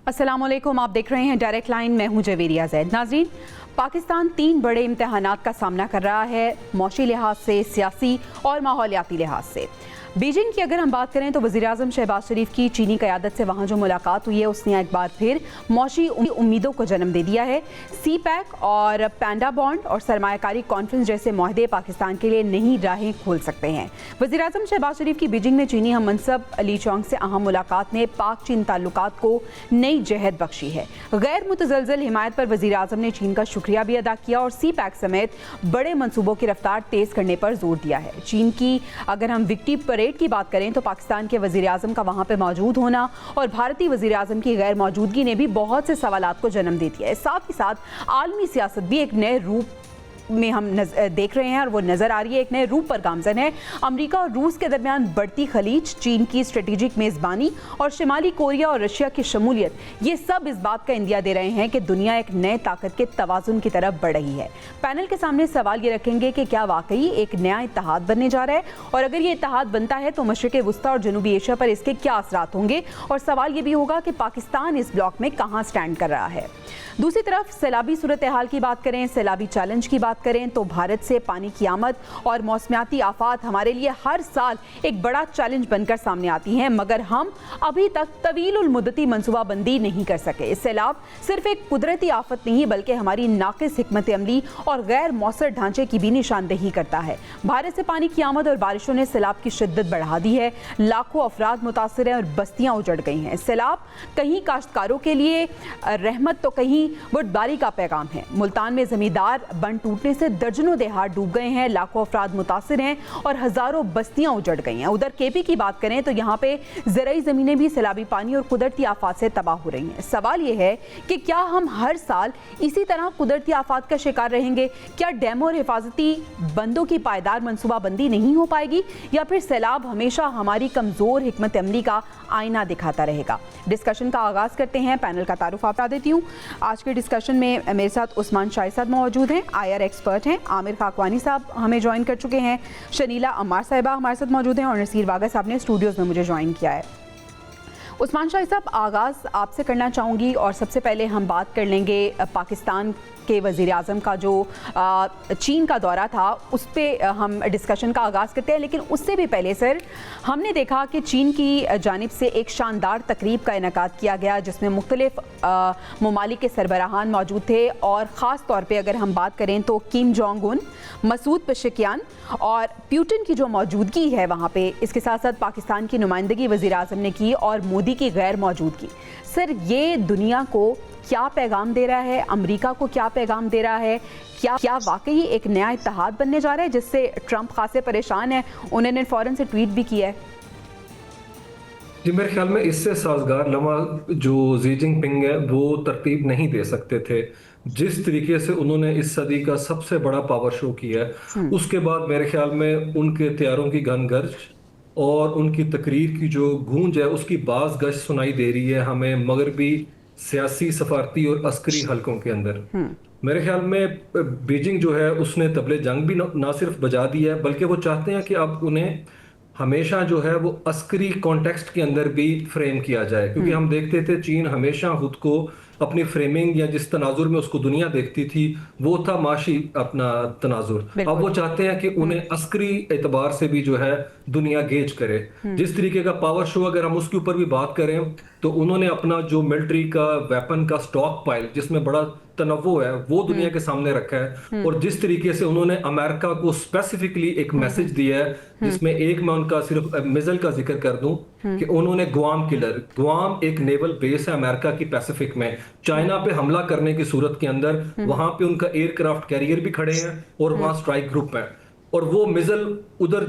अस्सलाम वालेकुम, आप देख रहे हैं डायरेक्ट लाइन। मैं हूं जवेरिया ज़ैद। नाज़रीन, पाकिस्तान 3 बड़े इम्तहानात का सामना कर रहा है, मौशी लिहाज से, सियासी और माहौलियाती लिहाज से। बीजिंग की अगर हम बात करें तो वज़ीर-ए-आज़म शहबाज शरीफ की चीनी क़यादत से वहाँ जो मुलाकात हुई है उसने एक बार फिर मौशी उम्मीदों को जन्म दे दिया है। सी पैक और पैंडा बॉन्ड और सरमायाकारी कॉन्फ्रेंस जैसे मुआहदे पाकिस्तान के लिए नई राहें खोल सकते हैं। वज़ीर-ए-आज़म शहबाज शरीफ की बीजिंग में चीनी हम मनसब ली चोंग से अहम मुलाकात ने पाक चीन ताल्लुकात को नई जहद बख्शी है। गैर मुतज़लज़ल हिमायत पर वज़ीर-ए-आज़म ने चीन का शुक्रिया भी अदा किया और सी पैक समेत बड़े मनसूबों की रफ्तार तेज़ करने पर जोर दिया है। चीन की अगर हम विक्ट्री परेड की बात करें तो पाकिस्तान के वज़ीर-ए-आज़म का वहाँ पे मौजूद होना और भारतीय वज़ीर-ए-आज़म की गैर मौजूदगी ने भी बहुत से सवालात को जन्म दे दिया है। साथ ही साथ आलमी सियासत भी एक नए रूप में हम देख रहे हैं और वो नज़र आ रही है, एक नए रूप पर गामज़न है। अमेरिका और रूस के दरमियान बढ़ती खलीज, चीन की स्ट्रेटेजिक मेज़बानी और शिमाली कोरिया और रशिया की शमूलियत, ये सब इस बात का इंदिया दे रहे हैं कि दुनिया एक नए ताकत के तवाज़ुन की तरफ बढ़ रही है। पैनल के सामने सवाल ये रखेंगे कि क्या वाकई एक नया इत्तेहाद बनने जा रहा है, और अगर ये इत्तेहाद बनता है तो मशरिक़ वुस्ता और जनूबी एशिया पर इसके क्या असरात होंगे, और सवाल ये भी होगा कि पाकिस्तान इस ब्लॉक में कहाँ स्टैंड कर रहा है। दूसरी तरफ सैलाबी सूरत हाल की बात करें, सैलाबी चैलेंज की बात करें तो भारत से पानी की आमद और मौसमियाती आफात हमारे लिए हर साल एक बड़ा चैलेंज बनकर सामने आती हैं, मगर हम अभी तक तवील मुद्दती मनसूबाबंदी नहीं कर सके। सैलाब सिर्फ एक कुदरती आफत नहीं बल्कि हमारी नाकिस हिकमत अमली और गैर मौसर ढांचे की भी निशानदेही करता है। भारत से पानी की आमद और बारिशों ने सैलाब की शिद्दत बढ़ा दी है, लाखों अफराद मुतासर हैं और बस्तियां उजड़ गई हैं। सैलाब कहीं काश्तकारों के लिए रहमत तो कहीं बुर्दबारी का पैगाम है। मुल्तान में जमींदार बंद टूटने से दर्जनों देहात डूब गए हैं, लाखों अफराद मुतासिर हैं और हजारों बस्तियां उजड़ गई हैं। उधर केपी की बात करें तो यहाँ पे ज़राई ज़मीनें भी सैलाबी पानी और कुदरती आफात से तबाह हो रही हैं। सवाल ये है कि क्या हम हर साल इसी तरह कुदरती आफात का शिकार रहेंगे? क्या डैमों और हिफाजती बंदों की पायदार मनसूबाबंदी नहीं हो पाएगी, या फिर सैलाब हमेशा हमारी कमज़ोर हिकमत अमली का आईना दिखाता रहेगा? डिस्कशन का आगाज़ करते हैं। पैनल का तारुफ आपका देती हूँ। आज के डिस्कशन में मेरे साथ उस्मान शाही साहब मौजूद हैं, आईआर एक्सपर्ट हैं। आमिर खाकवानी साहब हमें ज्वाइन कर चुके हैं। शनीला अम्मार साहिबा हमारे साथ मौजूद हैं और नसीर वागा साहब ने स्टूडियोज़ में मुझे ज्वाइन किया है। उस्मान शाही साहब, आगाज़ आपसे करना चाहूँगी और सबसे पहले हम बात कर लेंगे पाकिस्तान के वज़ीर-ए-आज़म का जो चीन का दौरा था, उस पर हम डिस्कशन का आगाज़ करते हैं। लेकिन उससे भी पहले सर, हमने देखा कि चीन की जानिब से एक शानदार तकरीब का इनेकाद किया गया जिसमें मुख्तलिफ ममालिक के सरबराहान मौजूद थे, और ख़ास तौर पर अगर हम बात करें तो किम जोंग उन, मसूद पेशेकियान और पुतिन की जो मौजूदगी है वहाँ पे, इसके साथ साथ पाकिस्तान की नुमाइंदगी वज़ीर-ए-आज़म ने की और मोदी की गैर मौजूदगी। सर, ये दुनिया को क्या पैगाम दे रहा है? अमेरिका को क्या पैगाम दे रहा है? क्या वाकई एक नया इत्तेहाद बनने जा रहा है जिससे ट्रंप खासे परेशान है? उन्होंने फ़ौरन से ट्वीट भी किया है। जी, मेरे ख्याल में इससे साजगार लम्हा जो शी जिनपिंग है वो तरतीब नहीं दे सकते थे। जिस तरीके से उन्होंने इस सदी का सबसे बड़ा पावर शो किया है, उसके बाद मेरे ख्याल में उनके तैयारों की घनगर्ज और उनकी तकरीर की जो गूंज है उसकी बाज गश सुनाई दे रही है हमें मगरबी सियासी, सफारती और अस्करी हलकों के अंदर। मेरे ख्याल में बीजिंग जो है उसने तबले जंग भी ना सिर्फ बजा दी है, बल्कि वो चाहते हैं कि अब उन्हें हमेशा जो है वो अस्करी कॉन्टेक्स्ट के अंदर भी फ्रेम किया जाए, क्योंकि हम देखते थे चीन हमेशा खुद को अपनी फ्रेमिंग या जिस तनाजुर में उसको दुनिया देखती थी वो था माशी अपना तनाजुर। अब वो चाहते हैं कि उन्हें अस्करी एतबार से भी जो है दुनिया गेज करे। जिस तरीके का पावर शो, अगर हम उसके ऊपर भी बात करें तो उन्होंने अपना जो मिलिट्री का वेपन का स्टॉक पाइल जिसमें बड़ा तनव्वु है वो दुनिया के सामने रखा है, और जिस तरीके से उन्होंने अमेरिका को स्पेसिफिकली एक मैसेज दिया है जिसमें एक मैं उनका सिर्फ मिसाइल का जिक्र कर दूं कि उन्होंने गुआम एक नेवल बेस है अमेरिका की पैसिफिक में, चाइना पे हमला करने की सूरत के अंदर वहां पे उनका एयरक्राफ्ट कैरियर भी खड़े हैं और वहां स्ट्राइक ग्रुप है, और वो मिसाइल उधर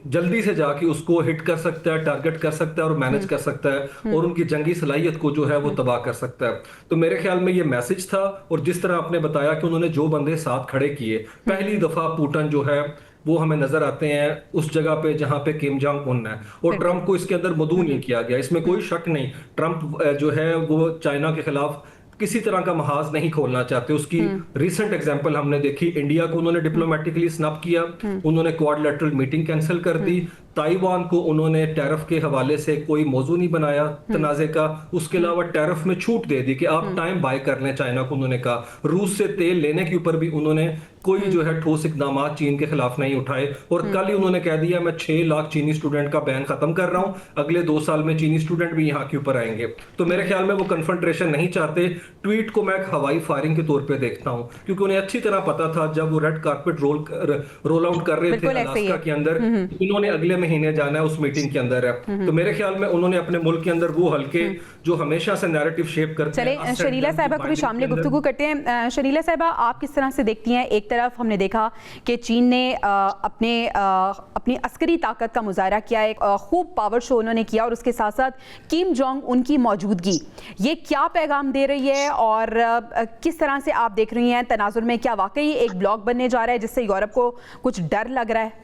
जल्दी से जाके उसको हिट कर सकता है, टारगेट कर सकता है और मैनेज कर सकता है, और उनकी जंगी सलाहियत को जो है वो तबाह कर सकता है। तो मेरे ख्याल में ये मैसेज था, और जिस तरह आपने बताया कि उन्होंने जो बंदे साथ खड़े किए, पहली दफा पुतिन जो है वो हमें नजर आते हैं उस जगह पे जहां पे किम जोंग उन है, और ट्रंप को इसके अंदर मदऊ नहीं किया गया, इसमें कोई शक नहीं। ट्रंप जो है वो चाइना के खिलाफ किसी तरह का महाज नहीं खोलना चाहते। उसकी रिसेंट एग्जांपल हमने देखी, इंडिया को उन्होंने डिप्लोमेटिकली स्नब किया, उन्होंने क्वाड्रिलेटरल मीटिंग कैंसिल कर दी, ताइवान को उन्होंने टैरिफ के हवाले से कोई मौजू नहीं बनाया तनाज़े का। उसके अलावा टैरिफ में छूट दे दी कि आप टाइम बाय कर लें चाइना को, उन्होंने कहा। रूस से तेल लेने के ऊपर भी उन्होंने कोई जो है ठोस इकदाम चीन के खिलाफ नहीं उठाए। और कल ही उन्होंने कह दिया मैं 6 लाख चीनी स्टूडेंट का बैन खत्म कर रहा हूं, अगले 2 साल में चीनी स्टूडेंट भी यहाँ के ऊपर आएंगे। तो मेरे ख्याल में वो कन्फ्रंट्रेशन नहीं चाहते। ट्वीट को मैं एक हवाई फायरिंग के तौर पे देखता हूं, क्योंकि उन्हें अच्छी तरह पता था जब वो रेड कारपेट रोल आउट कर रहे थे बिल्कुल ऐसे ही अलास्का है। के अंदर, इन्होंने अगले महीने जाना है, उस मीटिंग के अंदर है। तो मेरे ख्याल में उन्होंने अपने मुल्क के अंदर वो हल्के जो हमेशा से नैरेटिव शेप करते चले हैं। शरीला साहिबा को भी शामिल गुफ्तगू करते हैं। शरीला साहिबा, आप किस तरह से देखती हैं? एक तरफ हमने देखा कि चीन ने अपनी अस्करी ताकत का मुजाहरा किया, एक खूब पावर शो उन्होंने किया, और उसके साथ साथ किम जोंग उनकी मौजूदगी ये क्या पैगाम दे रही है, और किस तरह से आप देख रही हैं तनाजुर में? क्या वाकई एक ब्लॉक बनने जा रहा है जिससे यूरोप को कुछ डर लग रहा है?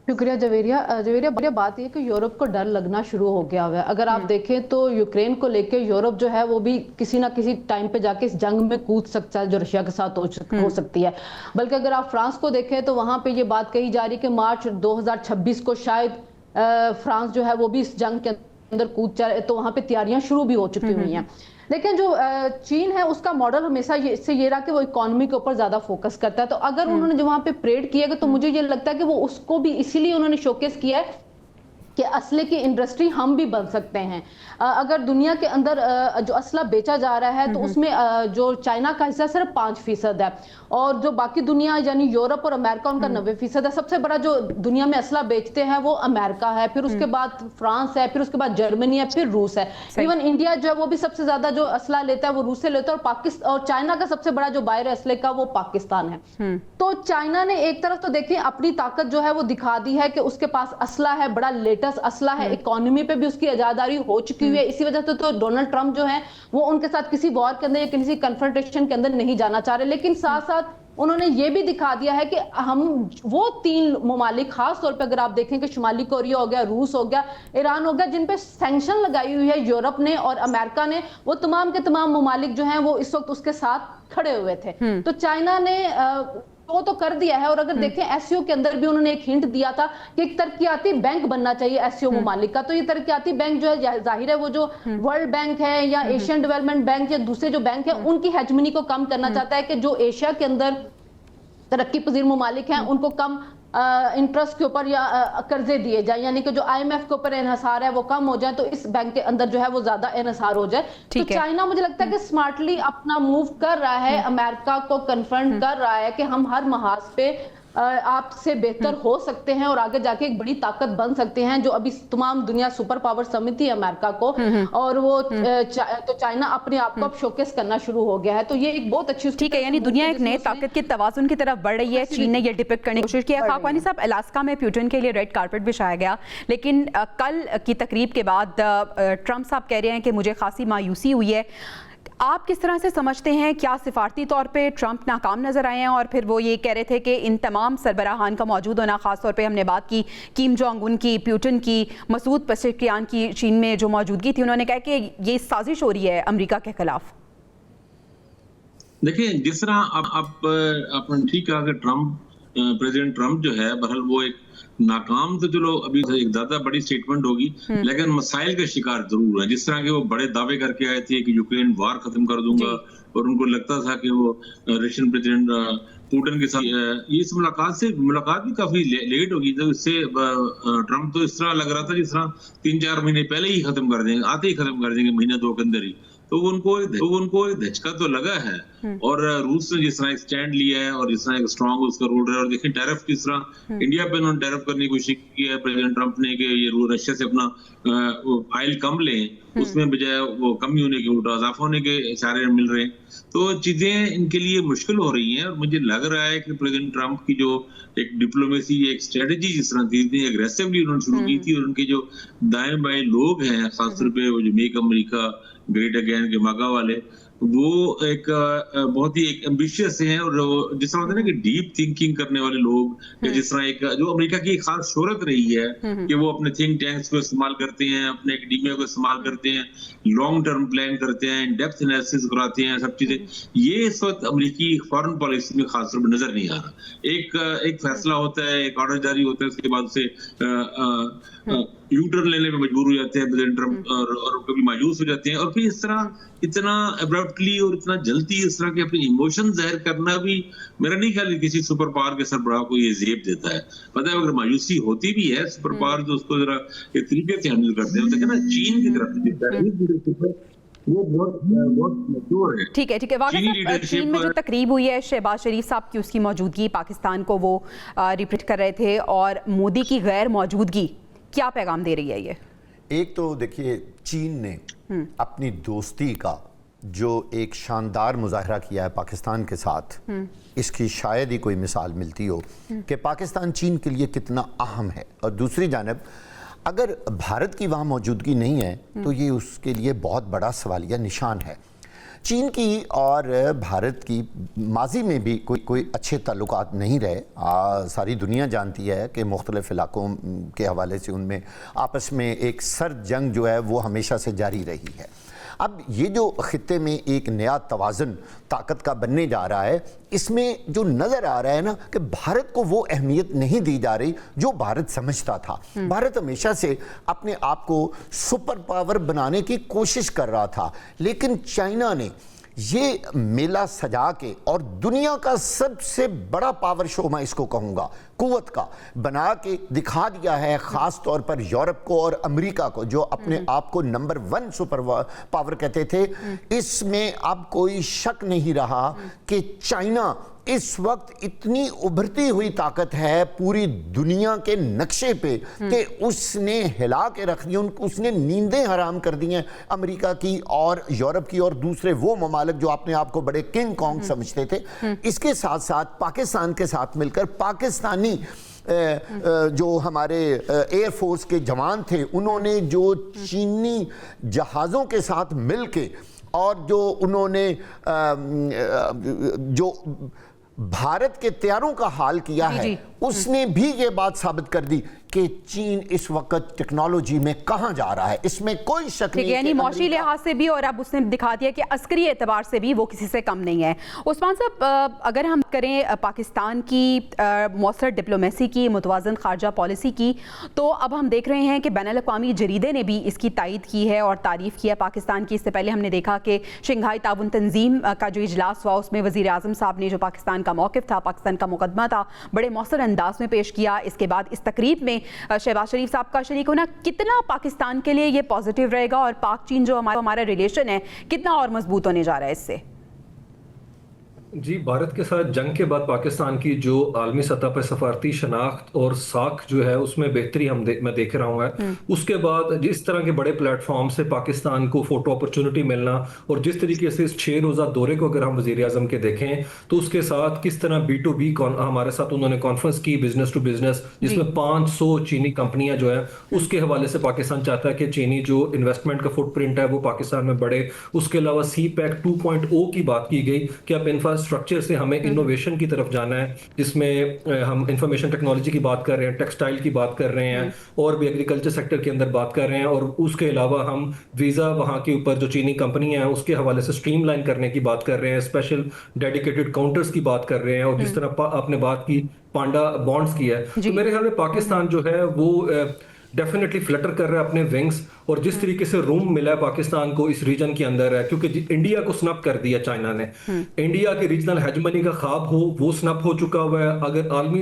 शुक्रिया जवेरिया, बात यह कि यूरोप को डर लगना शुरू हो गया हुआ है। अगर आप देखें तो यूक्रेन को लेके यूरोप जो है वो भी किसी ना किसी टाइम पे जाके इस जंग में कूद सकता है जो रशिया के साथ हो सकती है। बल्कि अगर आप फ्रांस को देखें तो वहां पे ये बात कही जा रही है कि मार्च 2026 को शायद फ्रांस जो है वो भी इस जंग के अंदर कूद जाए, तो वहां पे तैयारियां शुरू भी हो चुकी हुई हैं। लेकिन जो चीन है उसका मॉडल हमेशा ये रहा कि वो इकोनॉमी के ऊपर ज्यादा फोकस करता है। तो अगर उन्होंने जो वहां पे परेड किया तो मुझे ये लगता है कि वो उसको भी इसीलिए उन्होंने शोकेस किया है कि असले की इंडस्ट्री हम भी बन सकते हैं। अगर दुनिया के अंदर जो असला बेचा जा रहा है तो उसमें जो चाइना का हिस्सा सिर्फ 5% है, और जो बाकी दुनिया यानी यूरोप और अमेरिका उनका 90% है। सबसे बड़ा जो दुनिया में असला बेचते हैं वो अमेरिका है, फिर उसके बाद फ्रांस है, फिर उसके बाद जर्मनी है, फिर रूस है। इवन इंडिया जो है वो भी सबसे ज्यादा जो असला लेता है वो रूस से लेता है, और पाकिस्तान और चाइना का सबसे बड़ा जो बायर है असले का वो पाकिस्तान है। तो चाइना ने एक तरफ तो देखिए अपनी ताकत जो है वो दिखा दी है कि उसके पास असला है, बड़ा लेटेस्ट असला है, इकोनॉमी पे भी उसकी आजादारी हो चुकी हुई है। इसी वजह से तो डोनाल्ड ट्रंप जो है वो उनके साथ किसी वॉर के अंदर या किसी कन्फ्रंटेशन के अंदर नहीं जाना चाह रहे। लेकिन साथ साथ उन्होंने ये भी दिखा दिया है कि हम वो 3 ममालिक, खास तौर पे अगर आप देखें कि शुमाली कोरिया हो गया, रूस हो गया, ईरान हो गया, जिन पे सैंक्शन लगाई हुई है यूरोप ने और अमेरिका ने, वो तमाम के तमाम ममालिक जो हैं वो इस वक्त उसके साथ खड़े हुए थे। तो चाइना ने तो कर दिया है। और अगर देखें एससीओ के अंदर भी उन्होंने एक हिंट दिया था कि एक तरक्याती बैंक बनना चाहिए एससीओ ममालिक का। तो ये तरक्याती बैंक जो है जाहिर है वो जो वर्ल्ड बैंक है या एशियन डेवलपमेंट बैंक या दूसरे जो बैंक है उनकी हेजमनी को कम करना चाहता है कि जो एशिया के अंदर तरक्की पजीर ममालिक हैं उनको कम इंटरेस्ट के ऊपर या कर्जे दिए जाए, यानी कि जो आईएमएफ के ऊपर इन्हिसार है वो कम हो जाए, तो इस बैंक के अंदर जो है वो ज्यादा इन्हिसार हो जाए। तो चाइना मुझे लगता है कि स्मार्टली अपना मूव कर रहा है, अमेरिका को कन्फ्रंट कर रहा है कि हम हर महाज पे आपसे बेहतर हो सकते हैं और आगे जाके एक बड़ी ताकत बन सकते हैं, जो अभी तमाम दुनिया सुपर पावर समझती है अमेरिका को, और वो तो चाइना अपने आप को अब शोकेस करना शुरू हो गया है। तो ये एक बहुत अच्छी, ठीक है, यानी दुनिया एक नए ताकत के तवाजुन की तरफ बढ़ रही है। चीन ने ये डिपिक्ट करने की कोशिश की है। खाकवानी साहब, अलास्का में पुतिन के लिए रेड कारपेट बिछाया गया, लेकिन कल की तकरीब के बाद ट्रंप साहब कह रहे हैं कि मुझे खासी मायूसी हुई है। आप किस तरह से समझते हैं, क्या सिफारती तौर पे ट्रंप नाकाम नजर आए हैं? और फिर वो ये कह रहे थे कि इन तमाम सरबराहान का मौजूद होना, खास तौर पे हमने बात की किम जोंग उन की, पुतिन की, मसूद पेज़ेश्कियान की चीन में जो मौजूदगी थी, उन्होंने कहा कि ये साजिश हो रही है अमेरिका के खिलाफ। देखिए, जिस तरह आपने ठीक कहा कि प्रेसिडेंट ट्रंप जो है बहरहाल वो एक नाकाम, तो चलो अभी एक ज्यादा बड़ी स्टेटमेंट होगी, लेकिन मसाइल का शिकार जरूर है। जिस तरह के वो बड़े दावे करके आए थे कि यूक्रेन वार खत्म कर दूंगा, और उनको लगता था कि वो रशियन प्रेसिडेंट पुतिन के साथ ये मुलाकात भी काफी लेट होगी। तो इससे ट्रंप तो इस तरह लग रहा था जिस तरह 3-4 महीने पहले ही खत्म कर देंगे, आते ही खत्म कर देंगे, महीना 2 के अंदर ही। तो उनको एक धचका तो लगा है। और रूस ने जिस तरह एक स्टैंड लिया है और जिस तरह एक स्ट्रांग उसका रोल रहा है, और देखिए टैरिफ किस तरह इंडिया पे उन्होंने टैरिफ करने की कोशिश की है प्रेसिडेंट ट्रंप ने कि ये रशिया से अपना आयल कम लें, उसमें बजाय वो कमी होने के उल्टा इजाफा होने के इशारे मिल रहे हैं। तो चीजें इनके लिए मुश्किल हो रही हैं, और मुझे लग रहा है कि प्रेसिडेंट ट्रंप की जो एक डिप्लोमेसी, एक स्ट्रेटेजी जिस तरह थी, इतनी एग्रेसिवली उन्होंने शुरू की थी, और उनके जो दाएं बाएं लोग हैं, खासतौर पे वो जो मेक अमेरिका ग्रेट अगेन के मागा वाले, वो एक बहुत ही एक एम्बिशियस हैं, और जिस तरह होता है ना कि डीप थिंकिंग करने वाले लोग, या जिस तरह एक जो अमेरिका की एक खास शोहरत रही है कि वो अपने थिंक टैंक्स को इस्तेमाल करते हैं, अपने एकेडमिया को इस्तेमाल करते हैं, लॉन्ग टर्म प्लान करते हैं, डेप्थ एनालिसिस कराते हैं, सब चीजें, ये इस वक्त अमेरिकी फॉरेन पॉलिसी में खास तौर पर नजर नहीं आ रहा। एक फैसला होता है, एक ऑर्डर जारी होता है, उसके बाद से यू टर्न लेने में मजबूर हो जाते हैं प्रेसिडेंट ट्रम्प, और कभी मायूस हो जाते हैं, और फिर इस तरह इतना अब्रप्टली और इतना जल्दी इस तरह के अपने इमोशन जाहिर करना भी मेरा नहीं ख्याल किसी सुपर पावर के सरबराह को ये जेब देता है। पता है, अगर मायूसी होती भी है, सुपर पावर जो उसको जरा एक तरीके से हैंडल करते हैं, देखिए ना चीन की तरफ वो बहुत मैच्योर है। ठीक है वाक़ई साहब, चीन में जो तकरीब हुई है शहबाज शरीफ साहब की, उसकी मौजूदगी पाकिस्तान को वो रिप्रेजेंट कर रहे थे, और मोदी की गैर मौजूदगी क्या पैगाम दे रही है ये? एक तो देखिए, चीन ने अपनी दोस्ती का जो एक शानदार मुजाहरा किया है पाकिस्तान के साथ, इसकी शायद ही कोई मिसाल मिलती हो कि पाकिस्तान चीन के लिए कितना अहम है। और दूसरी जानब अगर भारत की वहाँ मौजूदगी नहीं है तो ये उसके लिए बहुत बड़ा सवालिया निशान है। चीन की और भारत की माजी में भी कोई अच्छे ताल्लुकात नहीं रहे। सारी दुनिया जानती है कि मुख्तलिफ इलाकों के हवाले से उनमें आपस में एक सर्द जंग जो है वो हमेशा से जारी रही है। अब ये जो खित्ते में एक नया तवाज़ुन ताकत का बनने जा रहा है, इसमें जो नज़र आ रहा है ना कि भारत को वो अहमियत नहीं दी जा रही जो भारत समझता था। भारत हमेशा से अपने आप को सुपर पावर बनाने की कोशिश कर रहा था, लेकिन चाइना ने ये मेला सजा के और दुनिया का सबसे बड़ा पावर शो, मैं इसको कहूँगा, कुव्वत का बना के दिखा दिया है, ख़ास तौर पर यूरोप को और अमेरिका को, जो अपने आप को नंबर 1 सुपर पावर कहते थे। इसमें अब कोई शक नहीं रहा कि चाइना इस वक्त इतनी उभरती हुई ताकत है पूरी दुनिया के नक्शे पे कि उसने हिला के रख दिया, उसने नींदें हराम कर दी हैं अमेरिका की और यूरोप की और दूसरे वो ममालिक जो अपने आप को बड़े किंग कॉन्ग समझते थे। इसके साथ साथ पाकिस्तान के साथ मिलकर पाकिस्तानी जो हमारे एयरफोर्स के जवान थे, उन्होंने जो चीनी जहाज़ों के साथ मिल के और जो उन्होंने जो भारत के तैयारों का हाल किया है, उसने भी ये बात साबित कर दी कि चीन इस वक्त टेक्नोलॉजी में कहां जा रहा है, इसमें कोई शक नहीं। यानी मौशी लिहाज से भी, और अब उसने दिखा दिया कि अस्करी एतबार से भी वो किसी से कम नहीं है। उस्मान साहब, अगर हम करें पाकिस्तान की मौसर डिप्लोमेसी की, मुतवाज़न खारजा पॉलिसी की, तो अब हम देख रहे हैं कि बैनुल-अक़वामी जरीदे ने भी इसकी तायद की है और तारीफ़ की है पाकिस्तान की। इससे पहले हमने देखा कि शंघाई ताउन तंजीम का जो इजलास हुआ, उसमें वज़ीर आज़म साहब ने जो पाकिस्तान का मौक़िफ़ था, पाकिस्तान का मुकदमा था, बड़े मौसर अंदाज में पेश किया। इसके बाद इस तकरीब में शहबाज शरीफ साहब का शरीक होना कितना पाकिस्तान के लिए ये पॉजिटिव रहेगा, और पाक चीन जो हमारा रिलेशन है कितना और मजबूत होने जा रहा है इससे? जी, भारत के साथ जंग के बाद पाकिस्तान की जो आलमी सतह पर सफारती शनाख्त और साख जो है उसमें बेहतरी मैं देख रहा हूँ। उसके बाद जिस तरह के बड़े प्लेटफॉर्म से पाकिस्तान को फोटो अपॉर्चुनिटी मिलना, और जिस तरीके से इस 6 रोज़ा दौरे को अगर हम वज़ीर आज़म के देखें तो उसके साथ किस तरह B2B हमारे साथ उन्होंने कॉन्फ्रेंस की, बिजनेस टू बिजनेस, जिसमें 500 चीनी कंपनियां जो है उसके हवाले से पाकिस्तान चाहता है कि चीनी जो इन्वेस्टमेंट का फुटप्रिंट है वो पाकिस्तान में बढ़े। उसके अलावा CPEC 2.0 की बात की गई कि अब इंफ्रास्ट्रक्चर से हमें इनोवेशन की तरफ जाना है, जिसमें हम इंफॉर्मेशन टेक्नोलॉजी की बात कर रहे हैं, टेक्सटाइल की बात कर रहे हैं, और भी एग्रीकल्चर सेक्टर के अंदर बात कर रहे हैं। और उसके अलावा हम वीज़ा वहाँ के ऊपर जो चीनी कंपनियां हैं उसके हवाले से स्ट्रीमलाइन करने की बात कर रहे हैं, स्पेशल डेडिकेटेड काउंटर्स की बात कर रहे हैं, और जिस तरह आपने बात की पांडा बॉन्ड्स की है, तो मेरे ख्याल में पाकिस्तान जो है वो डेफिनेटली फ्लटर कर रहा है अपने विंग्स। और जिस तरीके से रूम मिला है पाकिस्तान को इस रीजन के अंदर है, क्योंकि इंडिया को स्नप कर दिया चाइना ने, इंडिया के रीजनल हेजमनी का ख्वाब हो वो स्नप हो चुका हुआ है। अगर आलमी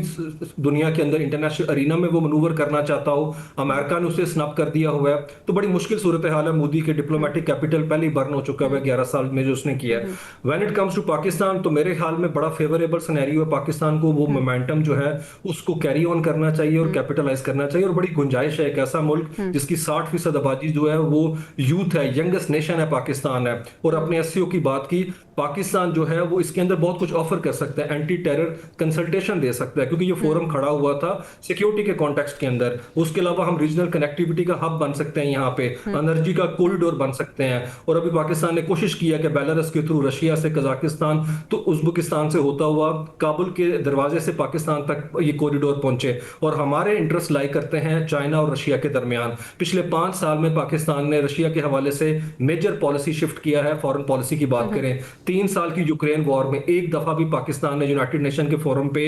दुनिया के अंदर इंटरनेशनल अरीना में वो मनूवर करना चाहता हो, अमेरिका ने उसे स्नप कर दिया हुआ है, तो बड़ी मुश्किल सूरत हाल है। मोदी के डिप्लोमेटिक कैपिटल पहले ही बर्न हो चुका हुआ है 11 साल में जो उसने किया है। When it comes to Pakistan, तो मेरे ख्याल में बड़ा फेवरेबल सिनेरियो है पाकिस्तान को, वो मोमेंटम जो है उसको कैरी ऑन करना चाहिए और कैपिटलाइज करना चाहिए। और बड़ी गुंजाइश है, एक ऐसा मुल्क जिसकी 60% अफवाजी जो है वो यूथ है, यंगेस्ट नेशन है पाकिस्तान है, और अपने एससीओ की बात की, पाकिस्तान जो है वो इसके अंदर बहुत कुछ ऑफर कर सकता है, एंटी टेरर कंसल्टेशन दे सकता है, क्योंकि ये फोरम खड़ा हुआ था सिक्योरिटी के कॉन्टेक्स्ट के अंदर। उसके अलावा हम रीजनल कनेक्टिविटी का हब बन सकते हैं, यहाँ पे एनर्जी का कॉरिडोर बन सकते हैं। और अभी पाकिस्तान ने कोशिश किया कि बेलारस के थ्रू रशिया से कजाकिस्तान तो उज्बेकिस्तान से होता हुआ काबुल के दरवाजे से पाकिस्तान तक ये कॉरिडोर पहुंचे, और हमारे इंटरेस्ट लाई करते हैं चाइना और रशिया के दरमियान। पिछले 5 साल में पाकिस्तान ने रशिया के हवाले से मेजर पॉलिसी शिफ्ट किया है। फॉरेन पॉलिसी की बात करें, 3 साल की यूक्रेन वॉर में एक दफा भी पाकिस्तान ने यूनाइटेड नेशन के फोरम पे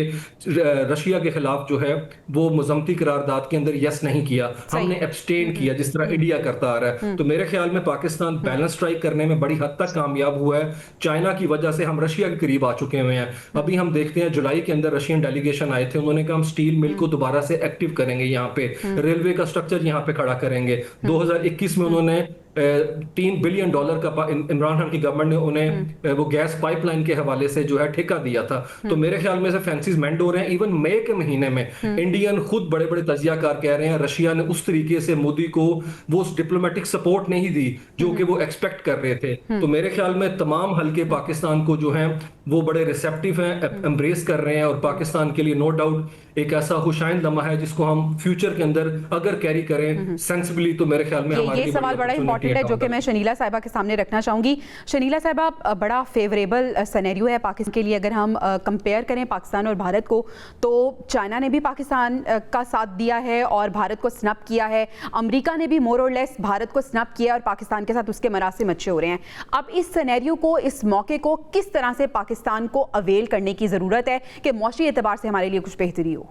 रशिया के खिलाफ जो है वो मुज़म्मती करारदाद के अंदर यस नहीं किया, हमने एब्सटेन किया जिस तरह इंडिया करता आ रहा है। तो मेरे ख्याल में पाकिस्तान बैलेंस स्ट्राइक करने में बड़ी हद तक कामयाब हुआ है। चाइना की वजह से हम रशिया के करीब आ चुके हुए हैं। अभी हम देखते हैं जुलाई के अंदर रशियन डेलीगेशन आए थे, उन्होंने कहा हम स्टील मिल को दोबारा से एक्टिव करेंगे, यहाँ पे रेलवे का स्ट्रक्चर यहाँ पे खड़ा करेंगे। 2021 में उन्होंने $3 बिलियन का इमरान खान की गवर्नमेंट ने उन्हें वो गैस पाइपलाइन के हवाले से जो है ठेका दिया था। तो मेरे ख्याल में से फैंसीज मेंड हो रहे हैं। इवन मई के महीने में इंडियन खुद बड़े बड़े तजियाकार कह रहे हैं रशिया ने उस तरीके से मोदी को वो डिप्लोमेटिक सपोर्ट नहीं दी जो कि वो एक्सपेक्ट कर रहे थे। तो मेरे ख्याल में तमाम हल्के पाकिस्तान को जो हैं वो बड़े रिसेप्टिव हैं, एम्ब्रेस कर रहे हैं, और पाकिस्तान के लिए नो डाउट एक ऐसा खुशाइंद लम्हा है जिसको हम फ्यूचर के अंदर अगर कैरी करें सेंसिबली, तो मेरे ख्याल में हमारे ये सवाल बड़ा इंपॉर्टेंट है जो कि मैं शनीला साहिबा के सामने रखना चाहूंगी। शनीला साहिबा, बड़ा फेवरेबल सिनेरियो है पाकिस्तान के लिए। अगर हम कंपेयर करें पाकिस्तान और भारत को, तो चाइना ने भी पाकिस्तान का साथ दिया है और भारत को स्नप किया है। अमेरिका ने भी मोर और लेस भारत को स्नप किया और पाकिस्तान के साथ उसके मरासिम अच्छे हो रहे हैं। अब इस सिनेरियो को, इस मौके को किस तरह से पाकिस्तान को अवेल करने की जरूरत है कि मौसमी एतबार से हमारे लिए कुछ बेहतरी हो?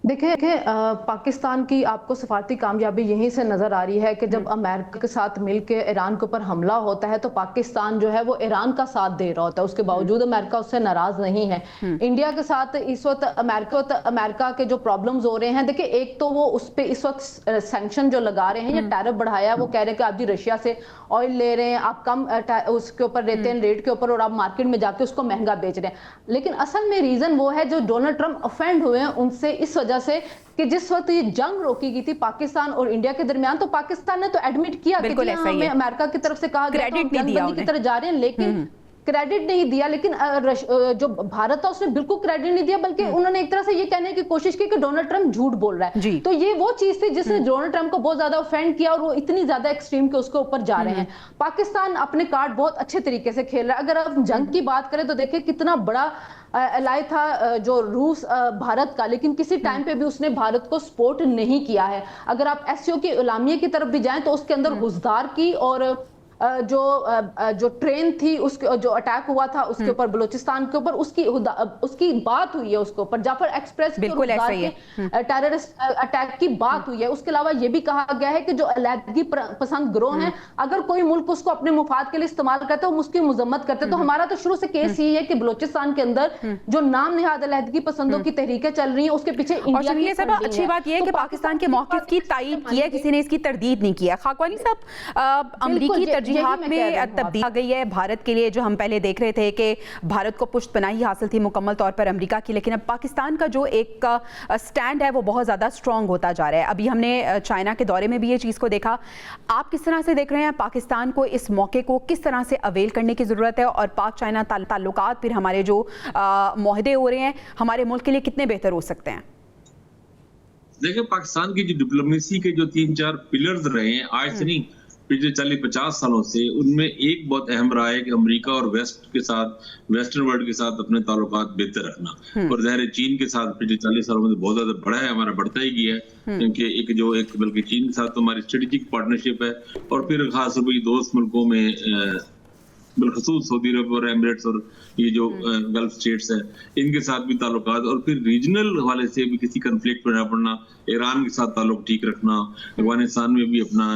देखिए पाकिस्तान की आपको सफारती कामयाबी यहीं से नजर आ रही है कि जब अमेरिका के साथ मिलकर ईरान के ऊपर हमला होता है तो पाकिस्तान जो है वो ईरान का साथ दे रहा होता है। उसके बावजूद अमेरिका उससे नाराज नहीं है। इंडिया के साथ इस वक्त अमेरिका के जो प्रॉब्लम्स हो रहे हैं, देखिए एक तो वो उस पर इस वक्त सैंक्शन जो लगा रहे हैं या टैरिफ बढ़ाया, वो कह रहे हैं कि आप जी रशिया से ऑयल ले रहे हैं, आप कम उसके ऊपर देते हैं रेट के ऊपर और आप मार्केट में जाके उसको महंगा बेच रहे हैं। लेकिन असल में रीजन वो है जो डोनाल्ड ट्रंप ऑफेंड हुए हैं उनसे, इस वजह से कि जिस वक्त ये जंग रोकी गई थी पाकिस्तान और इंडिया के दरमियान, तो पाकिस्तान ने तो एडमिट किया कि हमें अमेरिका की तरफ से कहा गया तो हम जंगबंदी की तरफ जा रहे हैं, लेकिन क्रेडिट नहीं दिया। लेकिन जो भारत था उसने बिल्कुल क्रेडिट नहीं दिया, बल्कि उन्होंने एक तरह से ये कहने की कोशिश की कि डोनाल्ड ट्रंप झूठ बोल रहा है। तो ये वो चीज थी जिसने डोनाल्ड ट्रंप को बहुत ज्यादा ऑफेंड किया और वो इतनी ज्यादा एक्सट्रीम के उसके ऊपर जा रहे हैं। पाकिस्तान अपने कार्ड बहुत अच्छे तरीके से खेल रहा है। अगर आप जंग की बात करें तो देखिए कितना बड़ा एलाई था जो रूस भारत का, लेकिन किसी टाइम पे भी उसने भारत को सपोर्ट नहीं किया है। अगर आप एससीओ की गुलामी की तरफ भी जाएं तो उसके अंदर गुजदार की और जो ट्रेन थी उसके जो अटैक हुआ था उसके ऊपर बलूचिस्तान के ऊपर उसकी बात हुई है, उसके ऊपर जाफर एक्सप्रेस के टेररिस्ट अटैक की बात हुई है। उसके अलावा ये भी कहा गया है कि जो अलहदगी पसंद गिरोह हैं, अगर कोई मुल्क उसको अपने मुफाद के लिए इस्तेमाल करते हैं उसकी मुजम्मत करते हैं। तो हमारा तो शुरू से केस यही है कि बलूचिस्तान के अंदर जो नाम निहाद अलहदगी पसंदों की तहरीकें चल रही हैं उसके पीछे इंडिया की अच्छी बात यह है कि पाकिस्तान के मौक़िफ़ की तायीद की है, किसी ने इसकी तरदीद नहीं किया। खाकवानी साहब, अमरीकी तरजीहात में तब्दीली आ गई है भारत के लिए। जो हम पहले देख रहे थे कि भारत को पुष्ट पनाही हासिल थी मुकम्मल तौर पर अमेरिका की, लेकिन अब पाकिस्तान का जो एक स्टैंड है वो बहुत ज़्यादा स्ट्रॉन्ग होता जा रहा है। अभी हमने चाइना के दौरे में भी ये चीज़ को देखा। आप किस तरह से देख रहे हैं पाकिस्तान को, इस मौके को किस तरह से अवेल करने की ज़रूरत है, और पाक चाइना ताल्लुकात फिर हमारे जो मुआहदे हो रहे हैं हमारे मुल्क के लिए कितने बेहतर हो सकते हैं? देखिए पाकिस्तान की जो डिप्लोमेसी के जो 3-4 पिलर्स रहे हैं आज से नहीं, पिछले 40-50 सालों से, उनमें एक बहुत अहम रहा है कि अमेरिका और वेस्ट के साथ, वेस्टर्न वर्ल्ड के साथ अपने ताल्लुकात बेहतर रखना। और ज़ाहिर चीन के साथ पिछले 40 सालों में बहुत ज्यादा बढ़ा है, हमारा बढ़ता ही गया है, क्योंकि बल्कि चीन के साथ तो हमारी स्ट्रेटेजिक पार्टनरशिप है। और फिर खास तौर पर दोस्त मुल्कों में बिलखसूस सऊदी अरब और एमिरेट्स और ये जो गल्फ स्टेट्स है इनके साथ भी ताल्लुकात, और फिर रीजनल हवाले से भी किसी कन्फ्लिक्ट में ना पड़ना, ईरान के साथ ताल्लुक ठीक रखना, अफगानिस्तान में भी अपना